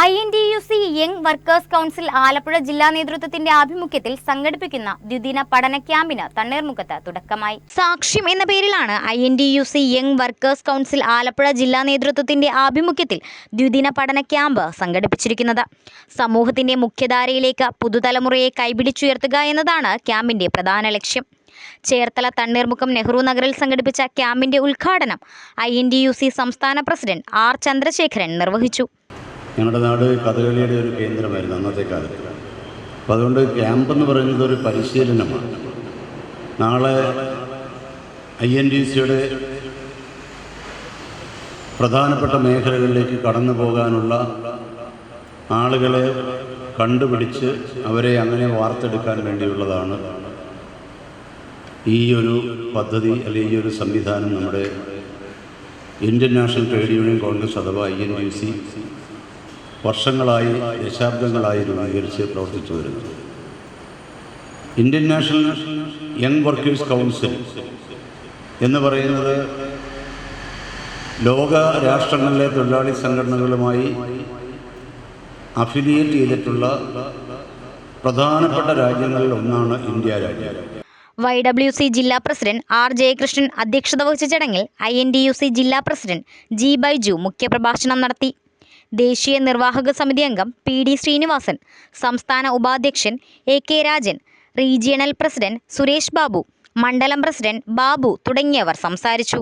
INTUC young workers council Alappuzha ജില്ലാ നേതൃത്വത്തിന്റെ ആഭിമുഖ്യത്തിൽ സംഘടിപ്പിക്കുന്ന ദ്വിദിന പഠന ക്യാമ്പിന് തണ്ണീർമുക്കത്ത് തുടക്കമായി. സാക്ഷ്യം എന്ന പേരിലാണ് INTUC young workers council Alappuzha ജില്ലാ നേതൃത്വത്തിന്റെ ആഭിമുഖ്യത്തിൽ ദ്വിദിന പഠന ക്യാമ്പ് സംഘടിപ്പിച്ചിരിക്കുന്നത്. സമൂഹത്തിന്റെ മുഖ്യധാരയിലേക്ക് പുതുതലമുറയെ കൈപിടിച്ചുയർത്തുക എന്നതാണ് ക്യാമ്പിന്റെ പ്രധാന ലക്ഷ്യം. ചേർത്തല തണ്ണീർമുക്കം നെഹ്റു നഗറിൽ സംഘടിപ്പിച്ച ക്യാമ്പിന്റെ ഉദ്ഘാടനം INTUC സംസ്ഥാന പ്രസിഡന്റ് R ചന്ദ്രശേഖരൻ നിർവഹിച്ചു. ഞങ്ങളുടെ നാട് കഥകളിയുടെ ഒരു കേന്ദ്രമായിരുന്നു അന്നത്തെ കാലത്ത്. അപ്പോൾ അതുകൊണ്ട് ക്യാമ്പെന്ന് പറയുന്നത് ഒരു പരിശീലനമാണ്. നാളെ INTUCയുടെ പ്രധാനപ്പെട്ട മേഖലകളിലേക്ക് കടന്നു പോകാനുള്ള ആളുകളെ കണ്ടുപിടിച്ച് അവരെ അങ്ങനെ വാർത്തെടുക്കാൻ വേണ്ടിയുള്ളതാണ് ഈ ഒരു പദ്ധതി അല്ലെങ്കിൽ ഈ ഒരു സംവിധാനം. നമ്മുടെ Indian national trade union Congress അഥവാ INTUC വർഷങ്ങളായി ദശാബ്ദങ്ങളായി രൂപീകരിച്ച് പ്രവർത്തിച്ചു വരുന്നത്. Indian national young workers council എന്ന് പറയുന്നത് ലോക രാഷ്ട്രങ്ങളിലെ തൊഴിലാളി സംഘടനകളുമായി അഫിലിയേറ്റ് ചെയ്തിട്ടുള്ള പ്രധാനപ്പെട്ട രാജ്യങ്ങളിൽ ഒന്നാണ് ഇന്ത്യ രാജ്യം. YWC ജില്ലാ പ്രസിഡന്റ് R ജയകൃഷ്ണൻ അധ്യക്ഷത വഹിച്ച ചടങ്ങിൽ INTUC ജില്ലാ പ്രസിഡന്റ് G ബൈജു മുഖ്യപ്രഭാഷണം നടത്തി. ദേശീയ നിർവാഹക സമിതി അംഗം PD ശ്രീനിവാസൻ, സംസ്ഥാന ഉപാധ്യക്ഷൻ AK Rajan, regional president Suresh Babu, മണ്ഡലം പ്രസിഡന്റ് ബാബു തുടങ്ങിയവർ സംസാരിച്ചു.